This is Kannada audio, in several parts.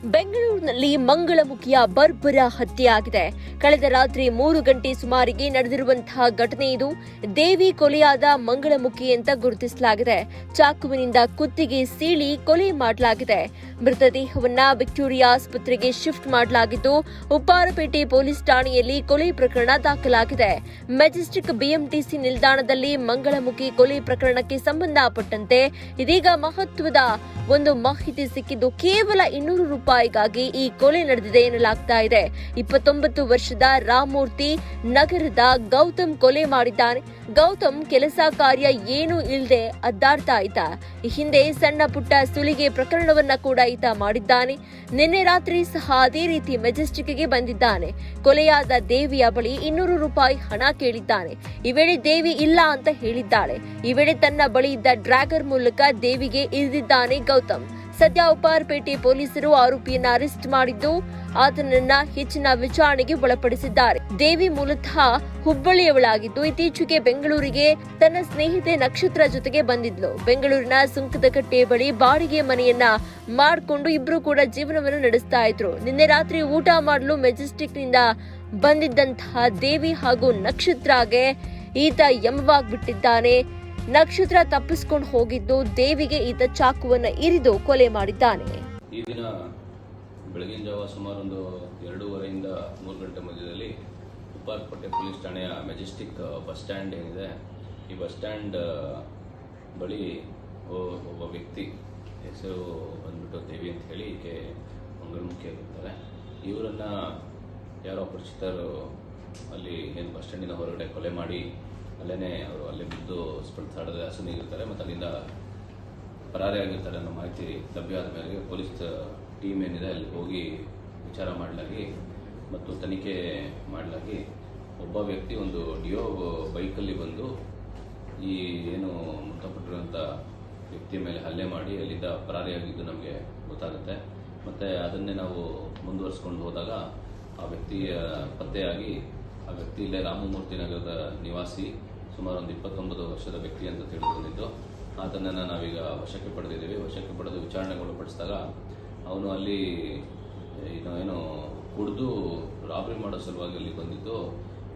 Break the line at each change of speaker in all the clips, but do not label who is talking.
ಬೆಂಗಳೂರಿನಲ್ಲಿ ಮಂಗಳಮುಖಿಯ ಬರ್ಬರ ಹತ್ಯೆಯಾಗಿದೆ. ಕಳೆದ ರಾತ್ರಿ 3 ಗಂಟೆ ಸುಮಾರಿಗೆ ನಡೆದಿರುವಂತಹ ಘಟನೆ ಇದು. ದೇವಿ ಕೊಲೆಯಾದ ಮಂಗಳಮುಖಿ ಅಂತ ಗುರುತಿಸಲಾಗಿದೆ. ಚಾಕುವಿನಿಂದ ಕುತ್ತಿಗೆ ಸೀಳಿ ಕೊಲೆ ಮಾಡಲಾಗಿದೆ. ಮೃತದೇಹವನ್ನ ವಿಕ್ಟೋರಿಯಾ ಆಸ್ಪತ್ರೆಗೆ ಶಿಫ್ಟ್ ಮಾಡಲಾಗಿದ್ದು, ಉಪ್ಪಾರಪೇಟೆ ಪೊಲೀಸ್ ಠಾಣೆಯಲ್ಲಿ ಕೊಲೆ ಪ್ರಕರಣ ದಾಖಲಾಗಿದೆ. ಮೆಜೆಸ್ಟಿಕ್ ಬಿಎಂಟಿಸಿ ನಿಲ್ದಾಣದಲ್ಲಿ ಮಂಗಳಮುಖಿ ಕೊಲೆ ಪ್ರಕರಣಕ್ಕೆ ಸಂಬಂಧಪಟ್ಟಂತೆ ಇದೀಗ ಮಹತ್ವದ ಒಂದು ಮಾಹಿತಿ ಸಿಕ್ಕಿದ್ದು, ಕೇವಲ 200 ರೂಪಾಯಿಗಾಗಿ ಈ ಕೊಲೆ ನಡೆದಿದೆ ಎನ್ನಲಾಗ್ತಾ ಇದೆ. 29 ವರ್ಷದ ರಾಮಮೂರ್ತಿ ನಗರದ ಗೌತಮ್ ಕೊಲೆ ಮಾಡಿದ್ದಾನೆ. ಗೌತಮ್ ಕೆಲಸ ಕಾರ್ಯ ಏನೂ ಇಲ್ಲದೆ ಅದ್ದಾಡ್ತಾ ಇದ್ದ. ಈ ಹಿಂದೆ ಸಣ್ಣ ಪುಟ್ಟ ಸುಲಿಗೆ ಪ್ರಕರಣವನ್ನ ಕೂಡ ಈತ ಮಾಡಿದ್ದಾನೆ. ನಿನ್ನೆ ರಾತ್ರಿ ಸಹ ಅದೇ ರೀತಿ ಮೆಜೆಸ್ಟಿಕ್ಗೆ ಬಂದಿದ್ದಾನೆ. ಕೊಲೆಯಾದ ದೇವಿಯ ಬಳಿ 200 ರೂಪಾಯಿ ಹಣ ಕೇಳಿದ್ದಾನೆ. ಈ ವೇಳೆ ದೇವಿ ಇಲ್ಲ ಅಂತ ಹೇಳಿದ್ದಾಳೆ. ಈ ವೇಳೆ ತನ್ನ ಬಳಿ ಇದ್ದ ಡ್ರ್ಯಾಗರ್ ಮೂಲಕ ದೇವಿಗೆ ಇಳಿದಿದ್ದಾನೆ ಗೌತಮ್. ಸದ್ಯ ಉಪ್ಪಾರಪೇಟೆ ಪೊಲೀಸರು ಆರೋಪಿಯನ್ನ ಅರೆಸ್ಟ್ ಮಾಡಿದ್ದು, ಆತನನ್ನ ಹೆಚ್ಚಿನ ವಿಚಾರಣೆಗೆ ಒಳಪಡಿಸಿದ್ದಾರೆ. ದೇವಿ ಮೂಲತಃ ಹುಬ್ಬಳ್ಳಿಯವಳಾಗಿದ್ದು, ಇತ್ತೀಚೆಗೆ ಬೆಂಗಳೂರಿಗೆ ತನ್ನ ಸ್ನೇಹಿತೆ ನಕ್ಷತ್ರ ಜೊತೆಗೆ ಬಂದಿದ್ಲು. ಬೆಂಗಳೂರಿನ ಸುಂಕದಕಟ್ಟೆ ಬಳಿ ಬಾಡಿಗೆ ಮನೆಯನ್ನ ಮಾಡಿಕೊಂಡು ಇಬ್ರು ಕೂಡ ಜೀವನವನ್ನು ನಡೆಸ್ತಾ ಇದ್ರು. ನಿನ್ನೆ ರಾತ್ರಿ ಊಟ ಮಾಡಲು ಮೆಜೆಸ್ಟಿಕ್ ನಿಂದ ಬಂದಿದ್ದಂತಹ ದೇವಿ ಹಾಗೂ ನಕ್ಷತ್ರಗೆ ಈತ ಯಮವಾಗ್ಬಿಟ್ಟಿದ್ದಾನೆ. ನಕ್ಷತ್ರ ತಪ್ಪಿಸಿಕೊಂಡು ಹೋಗಿದ್ದು, ದೇವಿಗೆ ಈತ ಚಾಕುವನ್ನ ಇರಿದು ಕೊಲೆ ಮಾಡಿದ್ದಾನೆ.
ಈ ದಿನ ಬೆಳಗಿನ ಜಾವ ಸುಮಾರು ಒಂದು 2:30ರಿಂದ 3 ಗಂಟೆ ಮಧ್ಯದಲ್ಲಿ ಉಪ್ಪಾರಪೇಟೆ ಪೊಲೀಸ್ ಠಾಣೆಯ ಮೆಜೆಸ್ಟಿಕ್ ಬಸ್ ಸ್ಟ್ಯಾಂಡ್ ಏನಿದೆ, ಈ ಬಸ್ ಸ್ಟ್ಯಾಂಡ್ ಬಳಿ ಒಬ್ಬ ವ್ಯಕ್ತಿ, ಹೆಸರು ಬಂದ್ಬಿಟ್ಟು ದೇವಿ ಅಂತ ಹೇಳಿ, ಈಕೆ ಮಂಗಳಮುಖಿಯಾಗಿರ್ತಾರೆ. ಇವರನ್ನ ಯಾರೋ ಅಪರಿಚಿತರು ಅಲ್ಲಿ ಏನು ಬಸ್ ಸ್ಟ್ಯಾಂಡಿನ ಹೊರಗಡೆ ಕೊಲೆ ಮಾಡಿ ಅವರು ಅಲ್ಲೇ ಬಿದ್ದು ಸ್ಪೃಢಾಡದೆ ಹಸುನೀಗಿರ್ತಾರೆ ಮತ್ತು ಅಲ್ಲಿಂದ ಪರಾರಿಯಾಗಿರ್ತಾರೆ ಅನ್ನೋ ಮಾಹಿತಿ ಲಭ್ಯ ಆದ ಮೇರೆಗೆ ಪೊಲೀಸ್ ಟೀಮ್ ಏನಿದೆ ಅಲ್ಲಿ ಹೋಗಿ ವಿಚಾರ ಮಾಡಲಾಗಿ ಮತ್ತು ತನಿಖೆ ಮಾಡಲಾಗಿ ಒಬ್ಬ ವ್ಯಕ್ತಿ ಒಂದು ಡಿಯೋ ಬೈಕಲ್ಲಿ ಬಂದು ಈ ಏನು ಮೃತಪಟ್ಟಿರುವಂಥ ವ್ಯಕ್ತಿಯ ಮೇಲೆ ಹಲ್ಲೆ ಮಾಡಿ ಅಲ್ಲಿಂದ ಪರಾರಿಯಾಗಿದ್ದು ನಮಗೆ ಗೊತ್ತಾಗುತ್ತೆ. ಮತ್ತು ಅದನ್ನೇ ನಾವು ಮುಂದುವರಿಸ್ಕೊಂಡು ಹೋದಾಗ ಆ ವ್ಯಕ್ತಿಯ ಪತ್ತೆಯಾಗಿ ಆ ವ್ಯಕ್ತಿ ಇಲ್ಲೇ ರಾಮಮೂರ್ತಿ ನಗರದ ನಿವಾಸಿ, ಸುಮಾರು ಒಂದು 29 ವರ್ಷದ ವ್ಯಕ್ತಿ ಅಂತ ತಿಳಿದು ಬಂದಿದ್ದು, ಆತನನ್ನು ನಾವೀಗ ವಶಕ್ಕೆ ಪಡೆದಿದ್ದೀವಿ. ವಶಕ್ಕೆ ಪಡೆದು ವಿಚಾರಣೆಗೊಳಪಡಿಸಿದಾಗ ಅವನು ಅಲ್ಲಿ ಏನು ಕುಡಿದು ರಾಬರಿ ಮಾಡೋ ಸಲುವಾಗಿ ಅಲ್ಲಿ ಬಂದಿದ್ದು,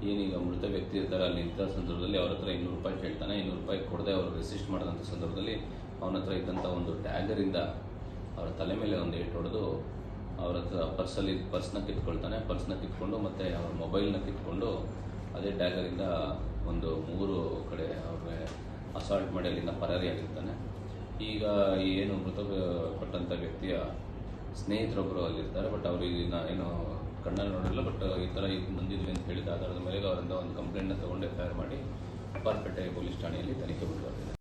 ಏನೀಗ ಮೃತ ವ್ಯಕ್ತಿ ಇರ್ತಾರೆ ಅಲ್ಲಿ ನಿಂತ ಸಂದರ್ಭದಲ್ಲಿ ಅವ್ರ ಹತ್ರ 200 ರೂಪಾಯಿ ಕೇಳ್ತಾನೆ. 200 ರೂಪಾಯಿ ಕೊಡದೆ ಅವರು ರೆಸಿಸ್ಟ್ ಮಾಡಿದಂಥ ಸಂದರ್ಭದಲ್ಲಿ ಅವನ ಹತ್ರ ಇದ್ದಂಥ ಒಂದು ಡ್ಯಾಗರಿಂದ ಅವರ ತಲೆ ಮೇಲೆ ಒಂದು ಏಟು ಹೊಡೆದು ಅವ್ರ ಹತ್ರ ಪರ್ಸ್ನ ಕಿತ್ಕೊಳ್ತಾನೆ. ಪರ್ಸ್ನ ಕಿತ್ಕೊಂಡು ಮತ್ತು ಅವ್ರ ಮೊಬೈಲ್ನ ಕಿತ್ಕೊಂಡು ಅದೇ ಡ್ಯಾಗರಿಂದ ಒಂದು 3 ಕಡೆ ಅವ್ರಿಗೆ ಅಸಾಲ್ಟ್ ಮಾಡಿ ಅಲ್ಲಿಂದ ಪರಾರಿಯಾಗಿರ್ತಾನೆ. ಈಗ ಏನು ಮೃತಪಟ್ಟಂಥ ವ್ಯಕ್ತಿಯ ಸ್ನೇಹಿತರೊಬ್ಬರು ಅಲ್ಲಿರ್ತಾರೆ. ಬಟ್ ಅವರು ಇದನ್ನ ಏನು ಕಣ್ಣಲ್ಲಿ ನೋಡಿಲ್ಲ. ಬಟ್ ಈ ಥರ ಈಗ ಬಂದಿದ್ವಿ ಅಂತ ಹೇಳಿದ ಆಧಾರದ ಮೇಲೆ ಅವರಿಂದ ಒಂದು ಕಂಪ್ಲೇಂಟ್ನ ತೊಗೊಂಡು FIR ಮಾಡಿ ಉಪ್ಪಾರಪೇಟೆ ಪೊಲೀಸ್ ಠಾಣೆಯಲ್ಲಿ ತನಿಖೆ ಮುಂದುವರೆದಿದೆ.